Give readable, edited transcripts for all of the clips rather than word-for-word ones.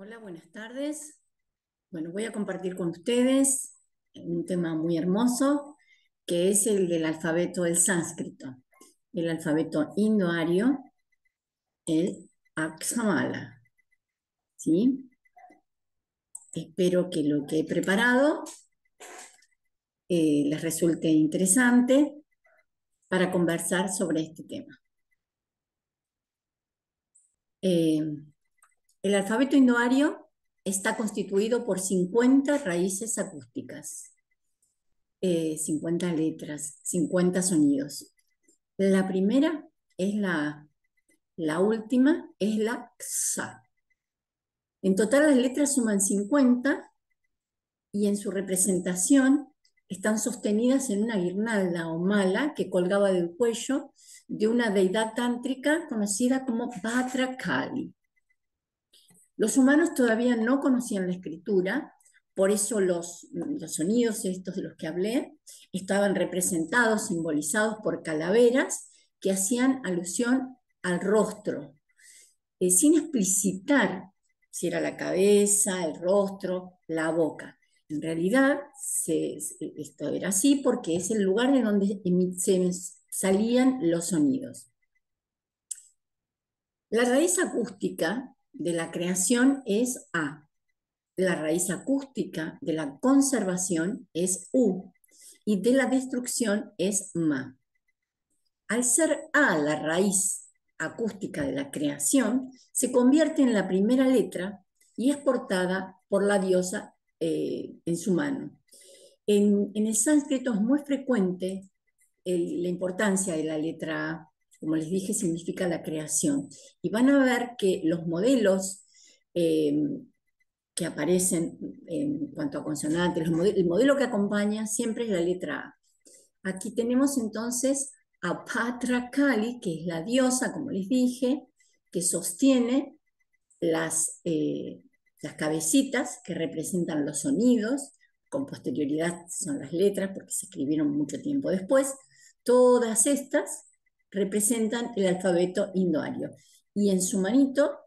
Hola, buenas tardes. Bueno, voy a compartir con ustedes un tema muy hermoso, que es el del alfabeto del sánscrito, el alfabeto indoario, el Akshamala, ¿sí? Espero que lo que he preparado les resulte interesante para conversar sobre este tema. Eh, el alfabeto indoario está constituido por 50 raíces acústicas. 50 letras, 50 sonidos. La primera es la última es la xa. En total las letras suman 50 y en su representación están sostenidas en una guirnalda o mala que colgaba del cuello de una deidad tántrica conocida como Bhadrakali. Los humanos todavía no conocían la escritura, por eso los sonidos estos de los que hablé estaban representados, simbolizados por calaveras que hacían alusión al rostro, sin explicitar si era la cabeza, el rostro, la boca. En realidad, esto era así porque es el lugar de donde se salían los sonidos. La raíz acústica de la creación es A. La raíz acústica de la conservación es U y de la destrucción es Ma. Al ser A la raíz acústica de la creación, se convierte en la primera letra y es portada por la diosa en su mano. En el sánscrito es muy frecuente la importancia de la letra A. Como les dije, significa la creación. Y van a ver que los modelos que aparecen en cuanto a consonantes, el modelo que acompaña siempre es la letra A. Aquí tenemos entonces a Bhadrakali, que es la diosa, como les dije, que sostiene las cabecitas que representan los sonidos, con posterioridad son las letras, porque se escribieron mucho tiempo después. Todas estas representan el alfabeto indoario. Y en su manito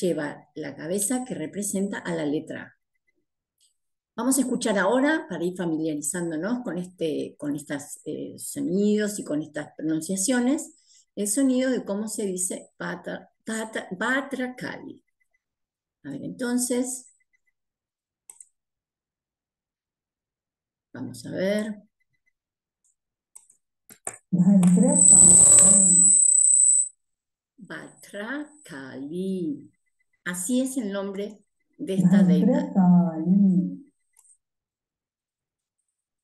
lleva la cabeza que representa a la letra A. Vamos a escuchar ahora, para ir familiarizándonos con estos sonidos y con estas pronunciaciones, el sonido de cómo se dice Bhadrakali. A ver, entonces, vamos a ver. Bhadrakali. Así es el nombre de esta deidad.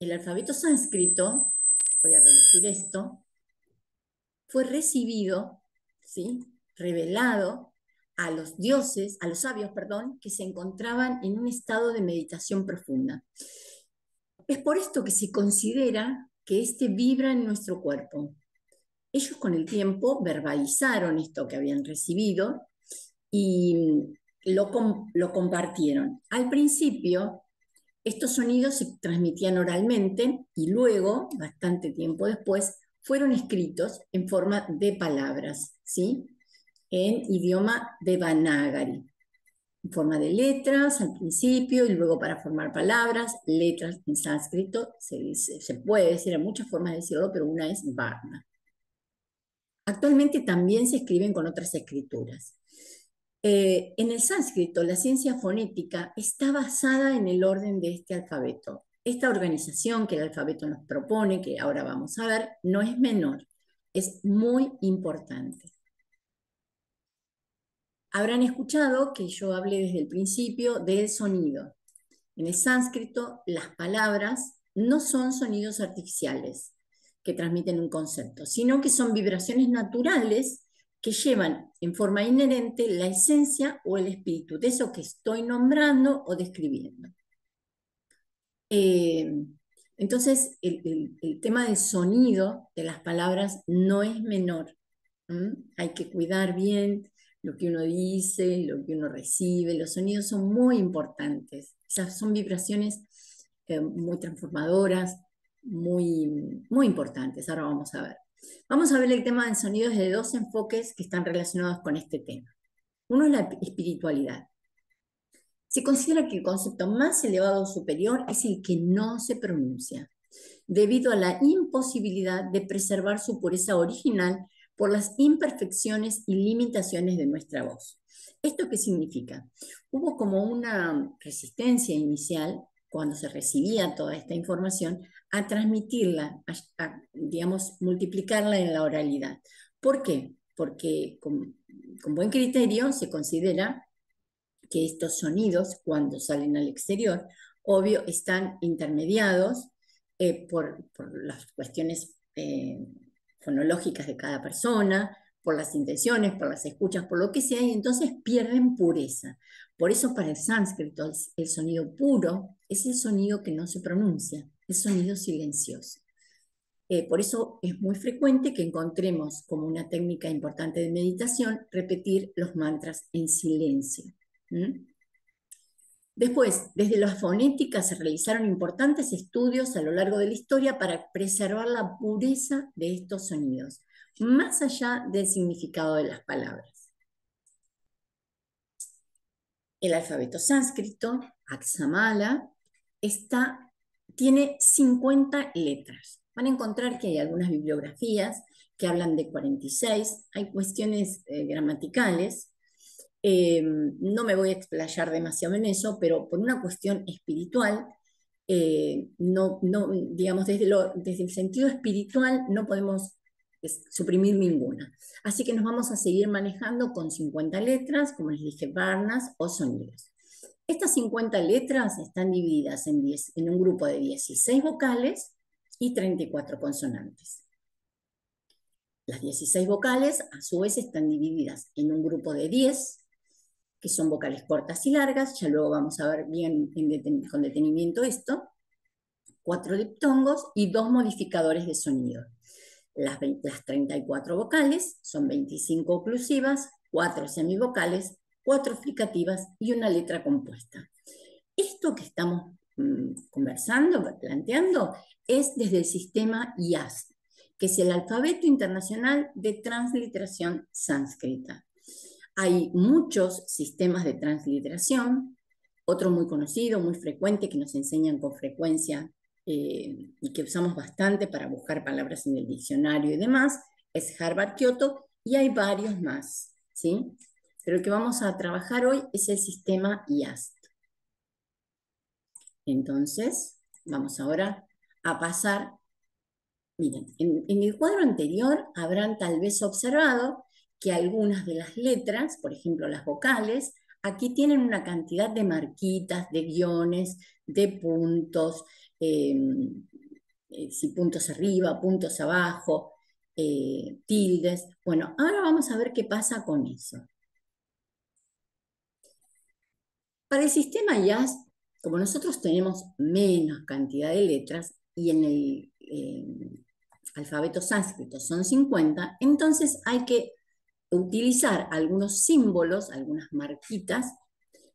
El alfabeto sánscrito, voy a reducir esto, fue recibido, ¿sí?, revelado a los dioses, a los sabios, perdón, que se encontraban en un estado de meditación profunda. Es por esto que se considera que este vibra en nuestro cuerpo. Ellos con el tiempo verbalizaron esto que habían recibido y lo compartieron. Al principio, estos sonidos se transmitían oralmente y luego, bastante tiempo después, fueron escritos en forma de palabras, ¿sí?, en idioma devanagari, en forma de letras al principio y luego para formar palabras, letras en sánscrito, se puede decir, hay muchas formas de decirlo, pero una es varna. Actualmente también se escriben con otras escrituras. En el sánscrito, la ciencia fonética está basada en el orden de este alfabeto. Esta organización que el alfabeto nos propone, que ahora vamos a ver, no es menor, es muy importante. Habrán escuchado que yo hablé desde el principio del sonido. En el sánscrito, las palabras no son sonidos artificiales que transmiten un concepto, sino que son vibraciones naturales que llevan en forma inherente la esencia o el espíritu de eso que estoy nombrando o describiendo. Entonces, el tema del sonido de las palabras no es menor. Hay que cuidar bien lo que uno dice, lo que uno recibe. Los sonidos son muy importantes. Esas son vibraciones muy transformadoras, muy importantes. Ahora vamos a ver. Vamos a ver el tema del sonido desde dos enfoques que están relacionados con este tema. Uno es la espiritualidad. Se considera que el concepto más elevado o superior es el que no se pronuncia, debido a la imposibilidad de preservar su pureza original por las imperfecciones y limitaciones de nuestra voz. ¿Esto qué significa? Hubo como una resistencia inicial cuando se recibía toda esta información a transmitirla, digamos, multiplicarla en la oralidad. ¿Por qué? Porque con buen criterio se considera que estos sonidos, cuando salen al exterior, obvio, están intermediados por las cuestiones fonológicas de cada persona, por las intenciones, por las escuchas, por lo que sea, y entonces pierden pureza. Por eso para el sánscrito el sonido puro es el sonido que no se pronuncia, el sonido silencioso. Por eso es muy frecuente que encontremos como una técnica importante de meditación repetir los mantras en silencio. ¿Mm? Después, desde la fonética se realizaron importantes estudios a lo largo de la historia para preservar la pureza de estos sonidos, más allá del significado de las palabras. El alfabeto sánscrito, Aksamala, tiene 50 letras. Van a encontrar que hay algunas bibliografías que hablan de 46, hay cuestiones gramaticales. No me voy a explayar demasiado en eso, pero por una cuestión espiritual, digamos, desde el sentido espiritual no podemos suprimir ninguna. Así que nos vamos a seguir manejando con 50 letras, como les dije, varnas o sonidos. Estas 50 letras están divididas en un grupo de 16 vocales y 34 consonantes. Las 16 vocales, a su vez, están divididas en un grupo de 10, que son vocales cortas y largas, ya luego vamos a ver bien con detenimiento esto, 4 diptongos y 2 modificadores de sonido. Las 34 vocales son 25 oclusivas, 4 semivocales, 4 fricativas y una letra compuesta. Esto que estamos conversando, planteando, es desde el sistema IAS, que es el Alfabeto Internacional de Transliteración Sánscrita. Hay muchos sistemas de transliteración, otro muy conocido, muy frecuente, que nos enseñan con frecuencia y que usamos bastante para buscar palabras en el diccionario y demás, es Harvard Kyoto, y hay varios más, ¿sí? Pero el que vamos a trabajar hoy es el sistema IAST. Entonces, vamos ahora a pasar. Miren, en el cuadro anterior habrán tal vez observado que algunas de las letras, por ejemplo las vocales, aquí tienen una cantidad de marquitas, de guiones, de puntos, si puntos arriba, puntos abajo, tildes. Bueno, ahora vamos a ver qué pasa con eso. Para el sistema IAS, como nosotros tenemos menos cantidad de letras y en el alfabeto sánscrito son 50, entonces hay que utilizar algunos símbolos, algunas marquitas,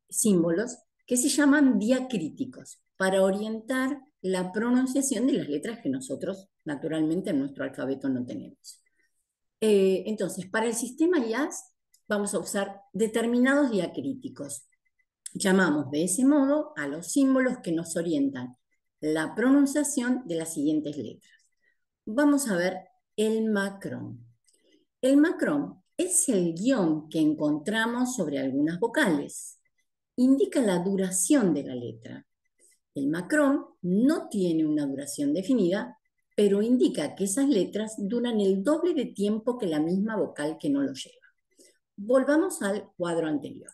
símbolos, que se llaman diacríticos, para orientar la pronunciación de las letras que nosotros naturalmente en nuestro alfabeto no tenemos. Entonces, para el sistema IAS vamos a usar determinados diacríticos. Llamamos de ese modo a los símbolos que nos orientan la pronunciación de las siguientes letras. Vamos a ver el macrón. El macrón es el guión que encontramos sobre algunas vocales. Indica la duración de la letra. El macrón no tiene una duración definida, pero indica que esas letras duran el doble de tiempo que la misma vocal que no lo lleva. Volvamos al cuadro anterior.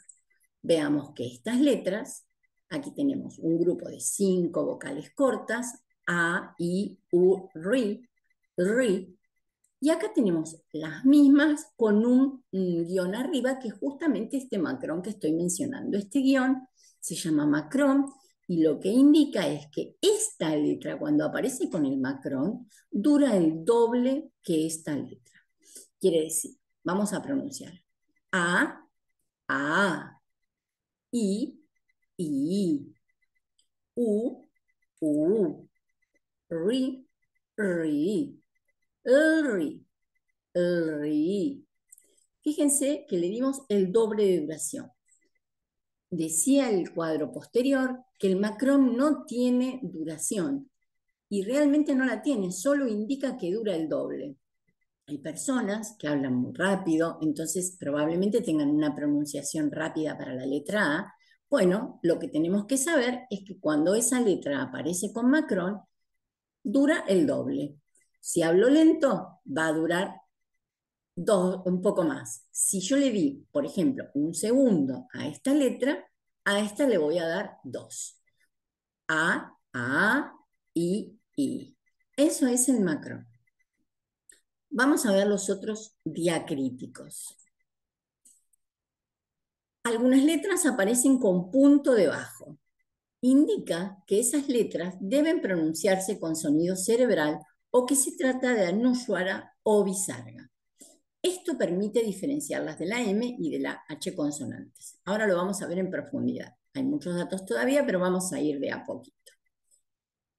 Veamos que estas letras, aquí tenemos un grupo de 5 vocales cortas, A, I, U, RI, RI, y acá tenemos las mismas con un guión arriba, que es justamente este macrón que estoy mencionando. Este guión se llama macrón y lo que indica es que esta letra, cuando aparece con el macrón, dura el doble que esta letra. Quiere decir, vamos a pronunciar A, A, I, I, U, U, RI, RI, RI, RI. Fíjense que le dimos el doble de duración. decía el cuadro posterior que el macrón no tiene duración y realmente no la tiene, solo indica que dura el doble. Hay personas que hablan muy rápido, entonces probablemente tengan una pronunciación rápida para la letra A. Bueno, lo que tenemos que saber es que cuando esa letra aparece con macrón, dura el doble. Si hablo lento, va a durar un poco más. Si yo le di, por ejemplo, un segundo a esta letra, a esta le voy a dar 2. A, I. Eso es el macrón. Vamos a ver los otros diacríticos. Algunas letras aparecen con punto debajo. Indica que esas letras deben pronunciarse con sonido cerebral o que se trata de anushwara o bisarga. Esto permite diferenciarlas de la M y de la H consonantes. Ahora lo vamos a ver en profundidad. Hay muchos datos todavía, pero vamos a ir de a poquito.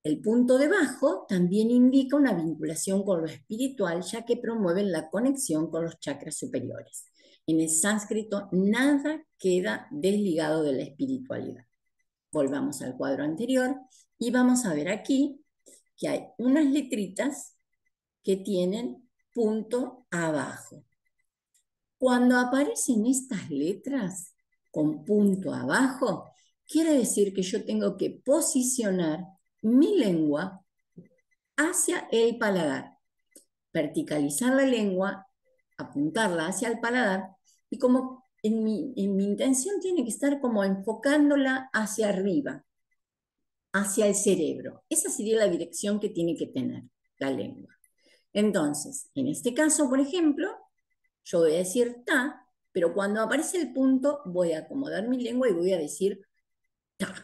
El punto debajo también indica una vinculación con lo espiritual, ya que promueven la conexión con los chakras superiores. En el sánscrito nada queda desligado de la espiritualidad. Volvamos al cuadro anterior y vamos a ver aquí que hay unas letritas que tienen punto abajo. Cuando aparecen estas letras con punto abajo, quiere decir que yo tengo que posicionar mi lengua hacia el paladar, verticalizar la lengua, apuntarla hacia el paladar y como en mi intención tiene que estar como enfocándola hacia arriba, hacia el cerebro. Esa sería la dirección que tiene que tener la lengua. Entonces, en este caso, por ejemplo, yo voy a decir ta, pero cuando aparece el punto voy a acomodar mi lengua y voy a decir ta.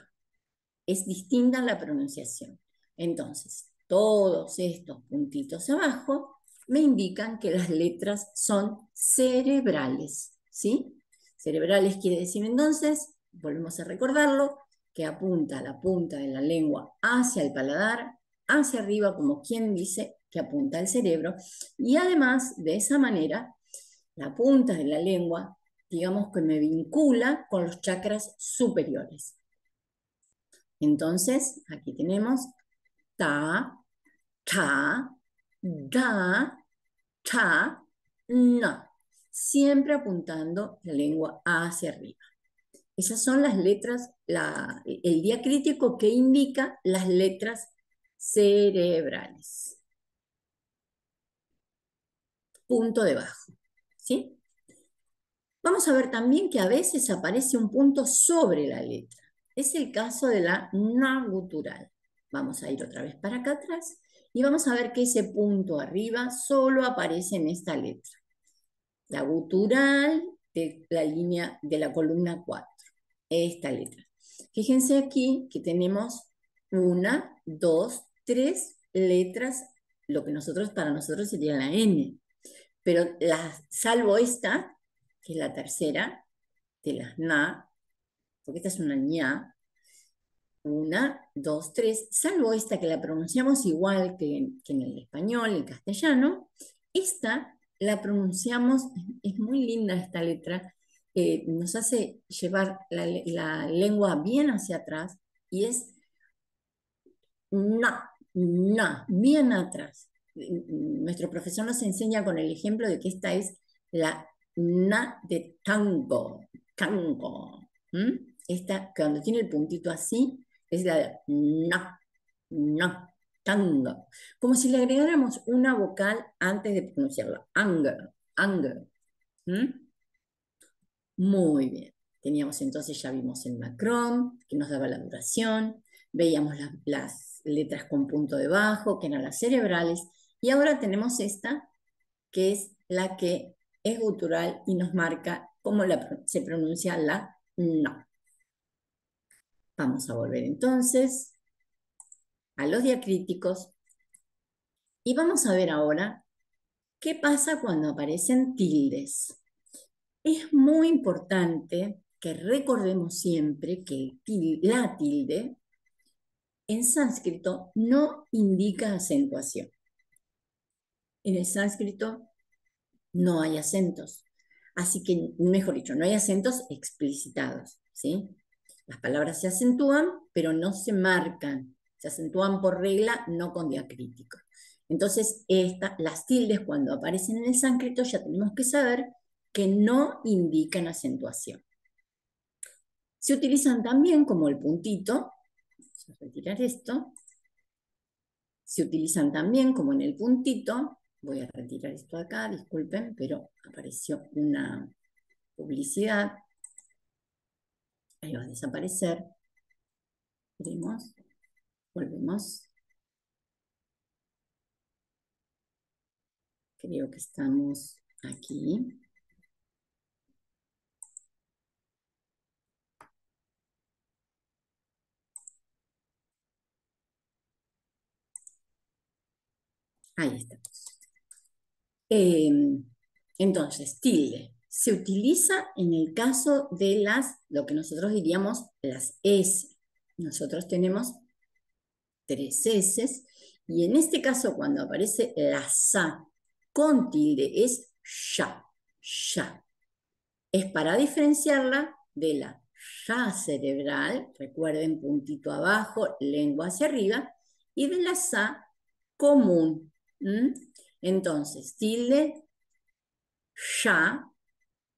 Es distinta la pronunciación. Entonces, todos estos puntitos abajo me indican que las letras son cerebrales, ¿sí? Cerebrales quiere decir entonces, volvemos a recordarlo, que apunta la punta de la lengua hacia el paladar, hacia arriba, como quien dice que apunta al cerebro, y además, de esa manera, la punta de la lengua, digamos que me vincula con los chakras superiores. Entonces, aquí tenemos ta, ta, da, ta, na. Siempre apuntando la lengua hacia arriba. Esas son las letras, el diacrítico que indica las letras cerebrales. Punto debajo, ¿sí? Vamos a ver también que a veces aparece un punto sobre la letra. Es el caso de la na gutural. Vamos a ir otra vez para acá atrás y vamos a ver que ese punto arriba solo aparece en esta letra. La gutural de la línea de la columna 4. Esta letra. Fíjense aquí que tenemos 1, 2, 3 letras, lo que para nosotros sería la N. Pero salvo esta, que es la tercera, de las na, porque esta es una ña, 1, 2, 3, salvo esta que la pronunciamos igual que en el español, el castellano, esta la pronunciamos, es muy linda esta letra, nos hace llevar la lengua bien hacia atrás y es na, bien atrás. Nuestro profesor nos enseña con el ejemplo de que esta es la na de tango. Esta, cuando tiene el puntito así, es la de na, tango. Como si le agregáramos una vocal antes de pronunciarla. Anger. Muy bien. Teníamos entonces, ya vimos el macrón, que nos daba la duración, veíamos las letras con punto debajo, que eran las cerebrales, y ahora tenemos esta, que es la que es gutural y nos marca cómo se pronuncia la no. Vamos a volver entonces a los diacríticos y vamos a ver ahora qué pasa cuando aparecen tildes. Es muy importante que recordemos siempre que la tilde en sánscrito no indica acentuación. En el sánscrito no hay acentos. Así que, mejor dicho, no hay acentos explicitados, ¿sí? Las palabras se acentúan, pero no se marcan. Se acentúan por regla, no con diacríticos. Entonces, las tildes cuando aparecen en el sánscrito ya tenemos que saber que no indican acentuación. Se utilizan también como el puntito, vamos a retirar esto, se utilizan también como en el puntito, voy a retirar esto de acá, disculpen, pero apareció una publicidad, ahí va a desaparecer, veremos, volvemos, creo que estamos aquí. Ahí está. Entonces, tilde se utiliza en el caso de lo que nosotros diríamos las S. Nosotros tenemos 3 S, y en este caso cuando aparece la sa con tilde es ya, ya. Es para diferenciarla de la ya cerebral, recuerden puntito abajo, lengua hacia arriba, y de la sa común. Entonces, tilde ya,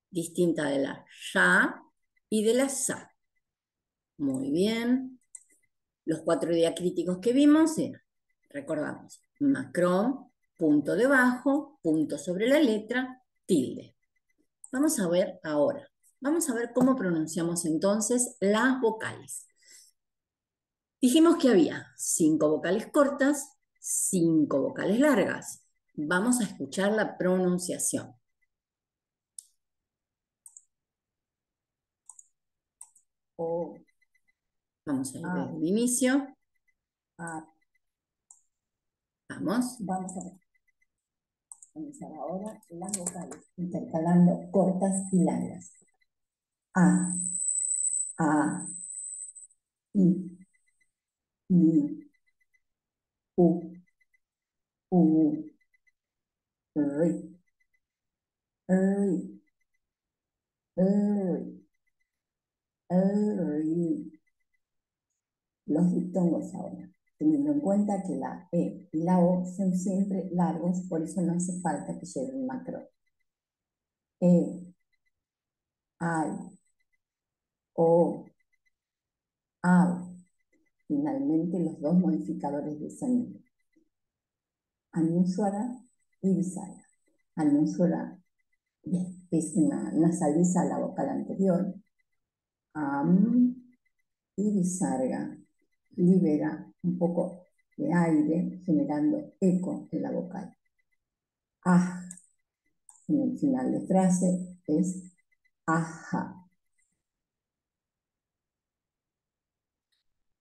distinta de la ya y de la sa. Muy bien. Los 4 diacríticos que vimos eran, recordamos, macrón, punto debajo, punto sobre la letra, tilde. Vamos a ver ahora. Vamos a ver cómo pronunciamos entonces las vocales. Dijimos que había 5 vocales cortas, 5 vocales largas. Vamos a escuchar la pronunciación. O. Vamos a ir desde el inicio. Vamos. Vamos a comenzar ahora las vocales, intercalando cortas y largas. A, I, U, R, los diptongos ahora, teniendo en cuenta que la E y la O son siempre largos, por eso no hace falta que lleven macro. E, I, O, A. Finalmente, los 2 modificadores de sonido. Anúswara y Visarga. Anúswara es una nasaliza a la vocal anterior. Y Visarga libera un poco de aire, generando eco en la vocal. En el final de frase es aja.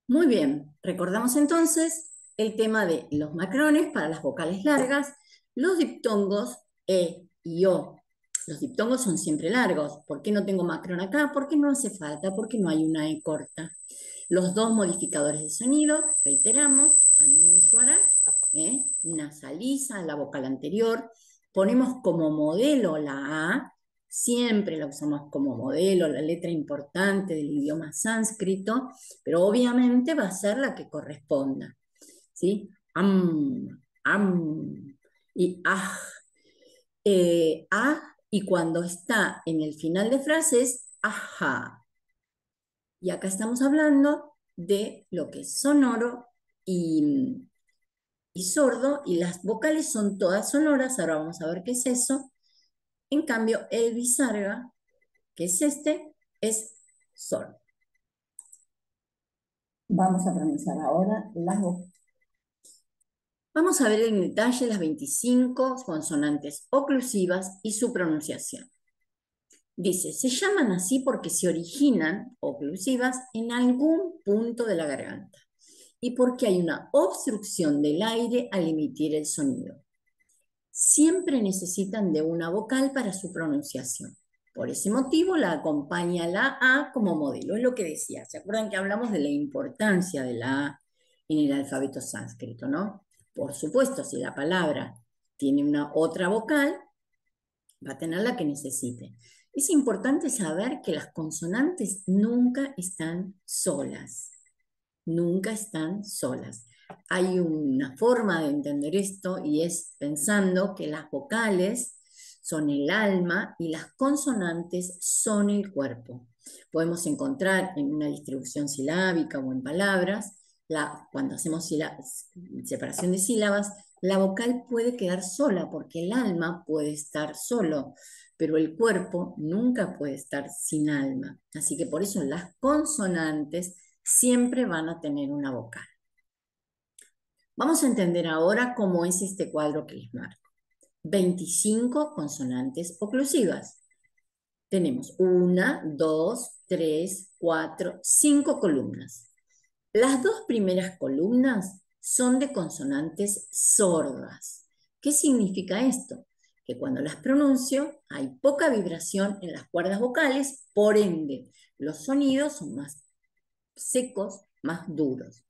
Muy bien, recordamos entonces el tema de los macrones para las vocales largas, los diptongos E y O. Los diptongos son siempre largos. ¿Por qué no tengo macrón acá? Porque no hace falta, porque no hay una E corta. Los 2 modificadores de sonido, reiteramos, anúswara, nasaliza la vocal anterior. Ponemos como modelo la A, siempre la usamos como modelo, la letra importante del idioma sánscrito, pero obviamente va a ser la que corresponda, ¿sí? Y y cuando está en el final de frases, ajá. Y acá estamos hablando de lo que es sonoro y sordo, y las vocales son todas sonoras, ahora vamos a ver qué es eso. En cambio, el Visarga, que es es sordo. Vamos a pronunciar ahora las vocales. Vamos a ver en detalle las 25 consonantes oclusivas y su pronunciación. Dice, se llaman así porque se originan, oclusivas, en algún punto de la garganta y porque hay una obstrucción del aire al emitir el sonido. Siempre necesitan de una vocal para su pronunciación. Por ese motivo la acompaña la A como modelo. Es lo que decía. ¿Se acuerdan que hablamos de la importancia de la A en el alfabeto sánscrito, no? Por supuesto, si la palabra tiene una otra vocal, va a tener la que necesite. Es importante saber que las consonantes nunca están solas, nunca están solas. Hay una forma de entender esto y es pensando que las vocales son el alma y las consonantes son el cuerpo. Podemos encontrar en una distribución silábica o en palabras, cuando hacemos separación de sílabas, la vocal puede quedar sola porque el alma puede estar solo, pero el cuerpo nunca puede estar sin alma. Así que por eso las consonantes siempre van a tener una vocal. Vamos a entender ahora cómo es este cuadro que les marco. 25 consonantes oclusivas. Tenemos 1, 2, 3, 4, 5 columnas. Las dos primeras columnas son de consonantes sordas. ¿Qué significa esto? Que cuando las pronuncio hay poca vibración en las cuerdas vocales, por ende los sonidos son más secos, más duros.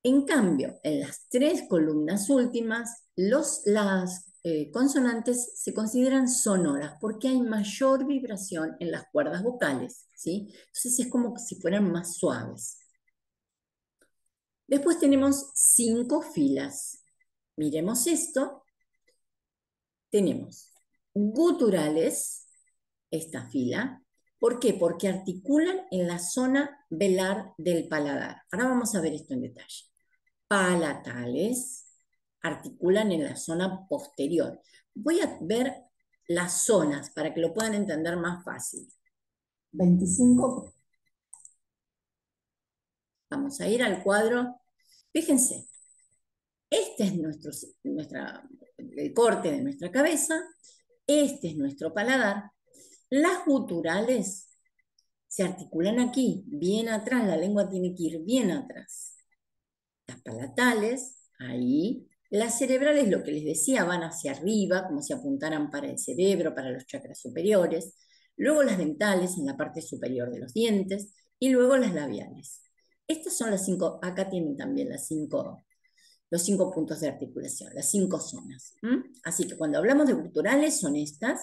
En cambio, en las tres columnas últimas, las consonantes se consideran sonoras porque hay mayor vibración en las cuerdas vocales, ¿sí? Entonces es como si fueran más suaves. Después tenemos 5 filas. Miremos esto. Tenemos guturales, esta fila. ¿Por qué? Porque articulan en la zona velar del paladar. Ahora vamos a ver esto en detalle. Palatales articulan en la zona posterior. Voy a ver las zonas para que lo puedan entender más fácil. 25. Vamos a ir al cuadro. Fíjense, este es el corte de nuestra cabeza, este es nuestro paladar. Las guturales se articulan aquí, bien atrás, la lengua tiene que ir bien atrás. Las palatales, ahí. Las cerebrales, lo que les decía, van hacia arriba, como si apuntaran para el cerebro, para los chakras superiores. Luego las dentales, en la parte superior de los dientes. Y luego las labiales. Estas son las 5, acá tienen también los 5 puntos de articulación, las 5 zonas. Así que cuando hablamos de guturales son estas,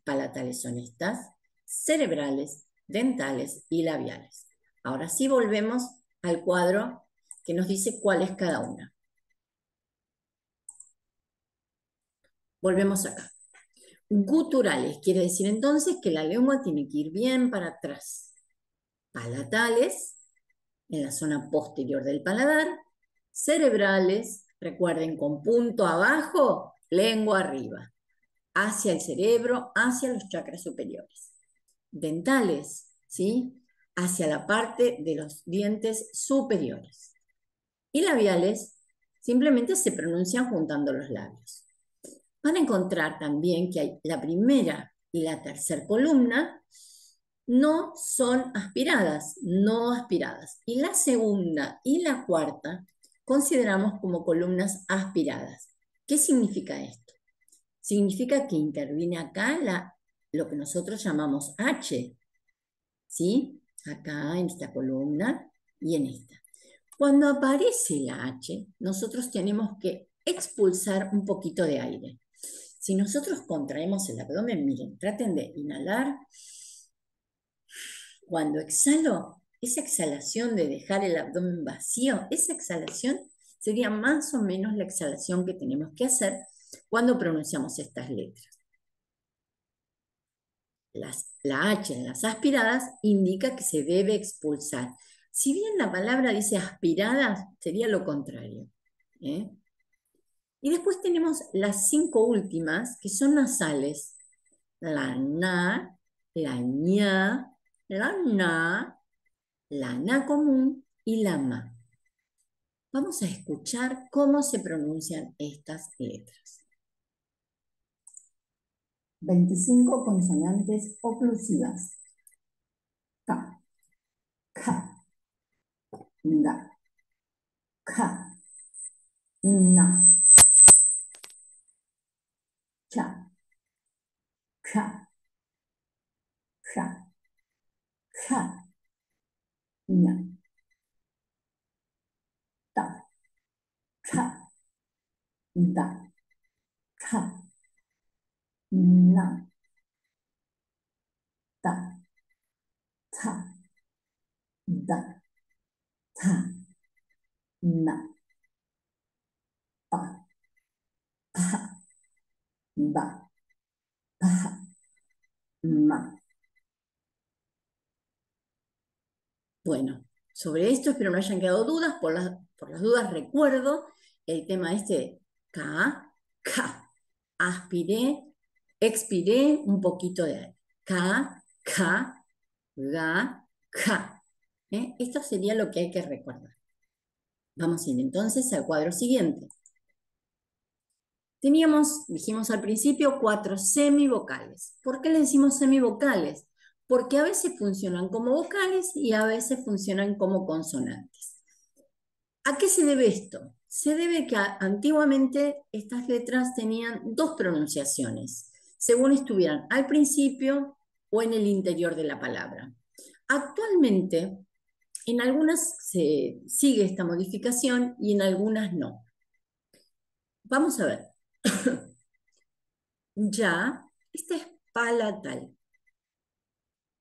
palatales son estas, cerebrales, dentales y labiales. Ahora sí volvemos al cuadro que nos dice cuál es cada una. Volvemos acá. Guturales quiere decir entonces que la lengua tiene que ir bien para atrás. Palatales, en la zona posterior del paladar. Cerebrales, recuerden, con punto abajo, lengua arriba. Hacia el cerebro, hacia los chakras superiores. Dentales, ¿sí? Hacia la parte de los dientes superiores. Y labiales, simplemente se pronuncian juntando los labios. Van a encontrar también que hay la primera y la tercera columna no son aspiradas, no aspiradas. Y la segunda y la cuarta consideramos como columnas aspiradas. ¿Qué significa esto? Significa que interviene acá lo que nosotros llamamos H, ¿sí? Acá en esta columna y en esta. Cuando aparece la H, nosotros tenemos que expulsar un poquito de aire. Si nosotros contraemos el abdomen, miren, traten de inhalar. Cuando exhalo, esa exhalación de dejar el abdomen vacío, esa exhalación sería más o menos la exhalación que tenemos que hacer cuando pronunciamos estas letras. La H en las aspiradas indica que se debe expulsar. Si bien la palabra dice aspiradas, sería lo contrario. ¿Eh? Y después tenemos las 5 últimas, que son nasales. La na, la ña, la na común y la ma. Vamos a escuchar cómo se pronuncian estas letras. 25 consonantes oclusivas. Ka, ka, ga, ka, na, cha, cha, cha, cha, na, ta, cha, da, cha, na, ta, ta, da, ta, na, pa, pa, ba, pa, ma. Bueno, sobre esto espero no hayan quedado dudas. Por las dudas recuerdo el tema este ka, ka. Aspiré, expiré un poquito de aire. Ka, ka, ga, ka. Esto sería lo que hay que recordar. Vamos a ir entonces al cuadro siguiente. Teníamos, dijimos al principio, 4 semivocales. ¿Por qué le decimos semivocales? Porque a veces funcionan como vocales y a veces funcionan como consonantes. ¿A qué se debe esto? Se debe que antiguamente estas letras tenían dos pronunciaciones, según estuvieran al principio o en el interior de la palabra. Actualmente, en algunas se sigue esta modificación y en algunas no. Vamos a ver. Ya, esta es palatal.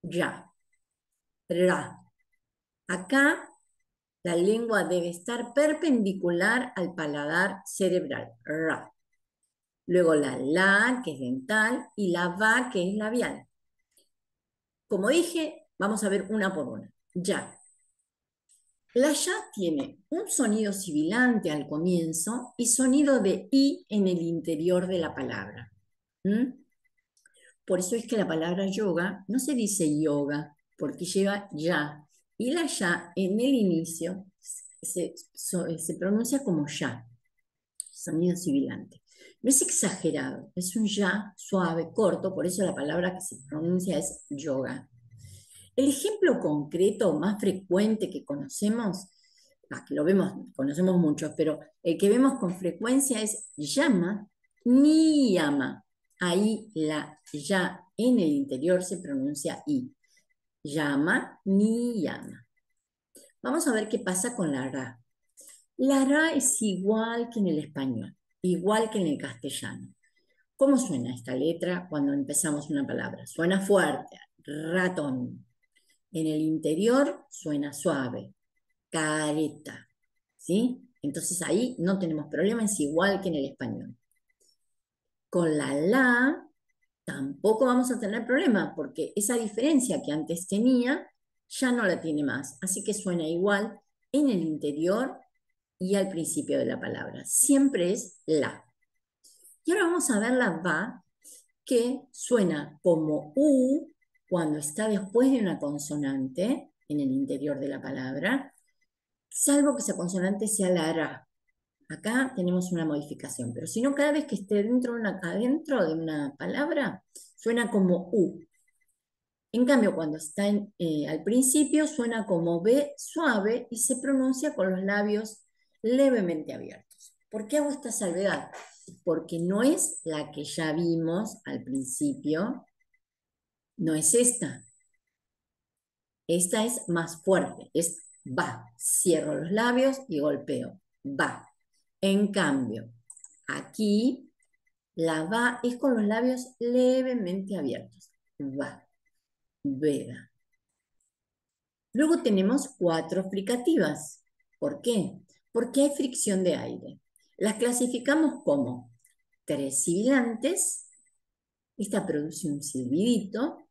Ya, ra. Acá la lengua debe estar perpendicular al paladar cerebral. Ra. Luego la, que es dental, y la va, que es labial. Como dije, vamos a ver una por una. Ya. La ya tiene un sonido sibilante al comienzo y sonido de i en el interior de la palabra. ¿Mm? Por eso es que la palabra yoga no se dice yoga, porque lleva ya. Y la ya en el inicio se pronuncia como ya, sonido sibilante. No es exagerado, es un ya suave, corto, por eso la palabra que se pronuncia es yoga. El ejemplo concreto más frecuente que conocemos, que lo vemos, conocemos muchos, pero el que vemos con frecuencia es llama, ni llama. Ahí la ya en el interior se pronuncia i. Llama, ni llama. Vamos a ver qué pasa con la ra. La ra es igual que en el español, igual que en el castellano. ¿Cómo suena esta letra cuando empezamos una palabra? Suena fuerte, ratón. En el interior suena suave, careta, ¿sí? Entonces ahí no tenemos problema, es igual que en el español. Con la tampoco vamos a tener problema, porque esa diferencia que antes tenía ya no la tiene más. Así que suena igual en el interior y al principio de la palabra. Siempre es la. Y ahora vamos a ver la va, que suena como u cuando está después de una consonante en el interior de la palabra, salvo que esa consonante sea la ra. Acá tenemos una modificación, pero si no, cada vez que esté adentro de una palabra, suena como u. En cambio, cuando está al principio, suena como b suave y se pronuncia con los labios levemente abiertos. ¿Por qué hago esta salvedad? Porque no es la que ya vimos al principio, no es esta. Esta es más fuerte, es va. Cierro los labios y golpeo. Va. En cambio, aquí la va es con los labios levemente abiertos. Va. Veda. Luego tenemos 4 fricativas. ¿Por qué? Porque hay fricción de aire. Las clasificamos como 3 sibilantes. Esta produce un silbidito.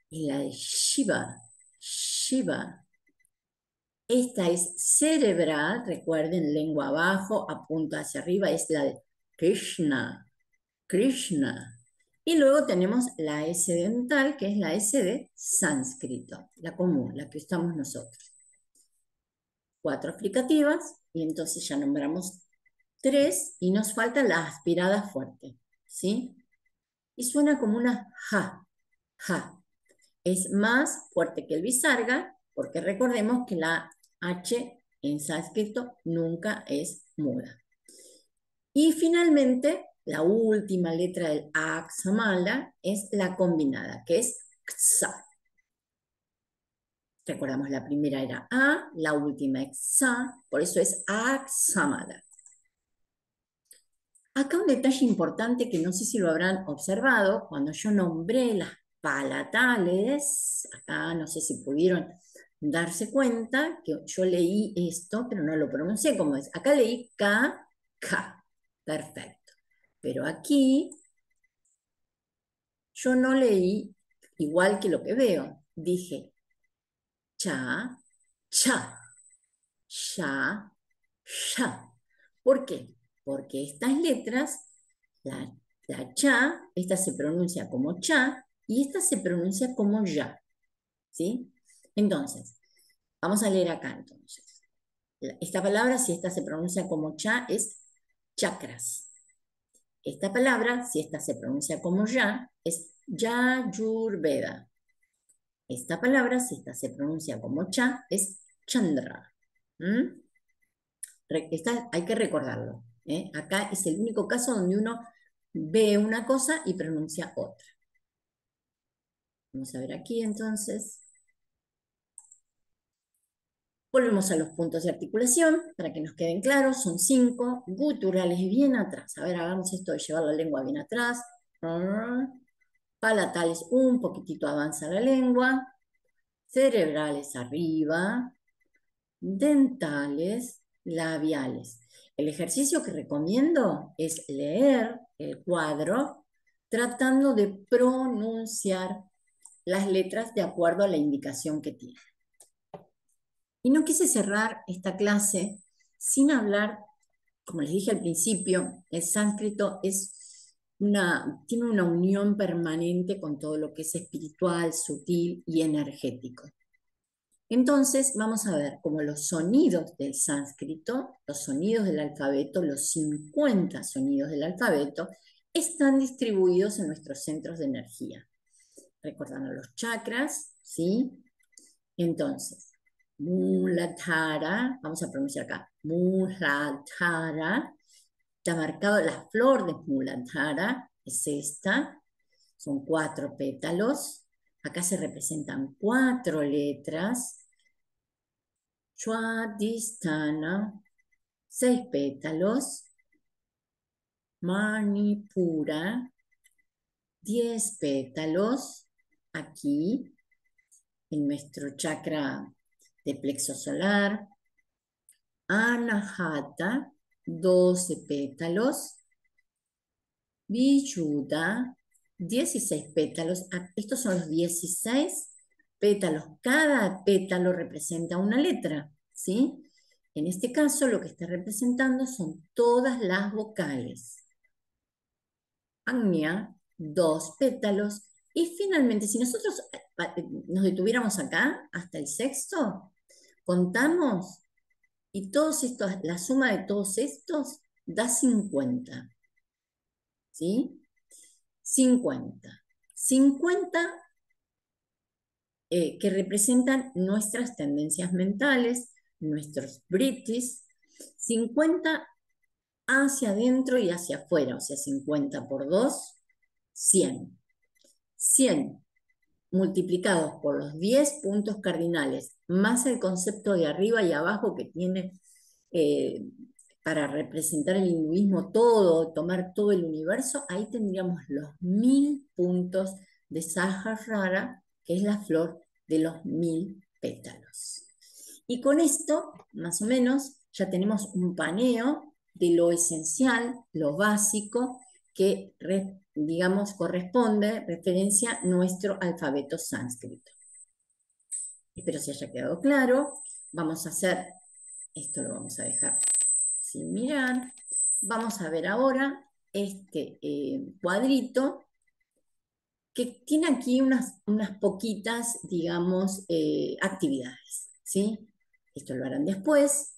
Y la de Shiva. Shiva. Esta es cerebral, recuerden, lengua abajo, apunta hacia arriba, es la de Krishna, Krishna. Y luego tenemos la S dental, que es la S de sánscrito, la común, la que usamos nosotros. 4 aplicativas, y entonces ya nombramos 3, y nos falta la aspirada fuerte, ¿sí? Y suena como una ja, ja. Es más fuerte que el bisarga, porque recordemos que la H en sánscrito nunca es muda. Y finalmente, la última letra del Aksamala es la combinada, que es Ksa. Recordamos, la primera era A, la última es Sa, por eso es Aksamala. Acá un detalle importante que no sé si lo habrán observado, cuando yo nombré las palatales, acá no sé si pudieron darse cuenta que yo leí esto, pero no lo pronuncié como es. Acá leí K, K, perfecto. Pero aquí yo no leí igual que lo que veo. Dije cha, cha, ya, ya. ¿Por qué? Porque estas letras, la, la cha, esta se pronuncia como cha y esta se pronuncia como ya. ¿Sí? Entonces, vamos a leer acá entonces. Esta palabra, si esta se pronuncia como cha, es chakras. Esta palabra, si esta se pronuncia como ya, es yayurveda. Esta palabra, si esta se pronuncia como cha, es chandra. ¿Mm? Esta hay que recordarlo. ¿Eh? Acá es el único caso donde uno ve una cosa y pronuncia otra. Vamos a ver aquí entonces. Volvemos a los puntos de articulación para que nos queden claros. Son 5. Guturales bien atrás. A ver, hagamos esto de llevar la lengua bien atrás. Palatales un poquitito avanza la lengua. Cerebrales arriba. Dentales, labiales. El ejercicio que recomiendo es leer el cuadro tratando de pronunciar las letras de acuerdo a la indicación que tiene. Y no quise cerrar esta clase sin hablar, como les dije al principio, el sánscrito tiene una unión permanente con todo lo que es espiritual, sutil y energético. Entonces vamos a ver cómo los sonidos del sánscrito, los sonidos del alfabeto, los 50 sonidos del alfabeto, están distribuidos en nuestros centros de energía. Recordando los chakras, ¿sí? Entonces, Muladhara, vamos a pronunciar acá, Muladhara, está marcado la flor de Muladhara, es esta, son 4 pétalos, acá se representan 4 letras, Swadhisthana, 6 pétalos, Manipura, 10 pétalos, aquí, en nuestro chakra de plexo solar, Anahata, 12 pétalos, Vishuddha, 16 pétalos. Estos son los 16 pétalos. Cada pétalo representa una letra, ¿sí? En este caso, lo que está representando son todas las vocales. Agnya, 2 pétalos. Y finalmente, si nosotros nos detuviéramos acá, hasta el sexto, contamos, y todos estos, la suma de todos estos da 50. ¿Sí? 50. 50 que representan nuestras tendencias mentales, nuestros britis, 50 hacia adentro y hacia afuera, o sea, 50 por 2, 100. 100 multiplicados por los 10 puntos cardinales, más el concepto de arriba y abajo que tiene eh, para representar el hinduismo todo, tomar todo el universo, ahí tendríamos los 1000 puntos de Sahasrara, que es la flor de los 1000 pétalos. Y con esto, más o menos, ya tenemos un paneo de lo esencial, lo básico, que, digamos, corresponde, referencia a nuestro alfabeto sánscrito. Espero se haya quedado claro. Vamos a hacer, esto lo vamos a dejar sin mirar. Vamos a ver ahora este cuadrito que tiene aquí unas poquitas, digamos, actividades, ¿sí? Esto lo harán después.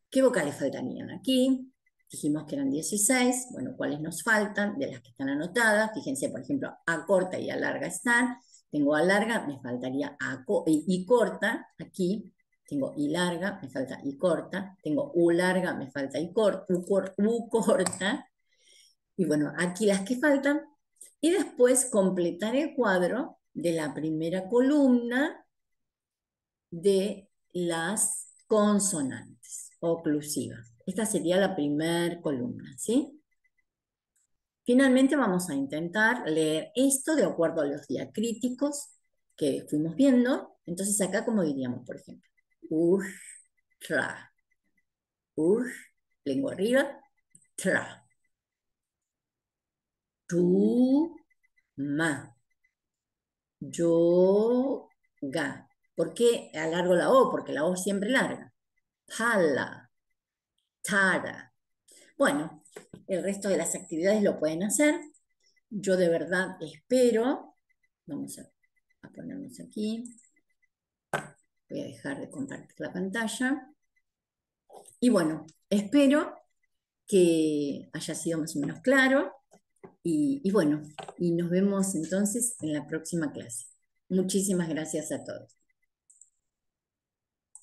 ¿Qué vocales faltarían aquí? Dijimos que eran 16. Bueno, ¿cuáles nos faltan? De las que están anotadas. Fíjense, por ejemplo, A corta y A larga están. Tengo A larga, me faltaría I corta aquí. Tengo I larga, me falta I corta. Tengo U larga, me falta U corta. Y bueno, aquí las que faltan. Y después completar el cuadro de la primera columna de las consonantes oclusivas. Esta sería la primera columna, ¿sí? Finalmente vamos a intentar leer esto de acuerdo a los diacríticos que fuimos viendo. Entonces acá como diríamos, por ejemplo, ur, tra, ur, lengua arriba, tra, tu, ma, yoga. ¿Por qué alargo la O? Porque la O es siempre larga. Pala, tara. Bueno, el resto de las actividades lo pueden hacer. Yo de verdad espero, vamos a ponernos aquí, voy a dejar de compartir la pantalla. Y bueno, espero que haya sido más o menos claro y bueno, y nos vemos entonces en la próxima clase. Muchísimas gracias a todos.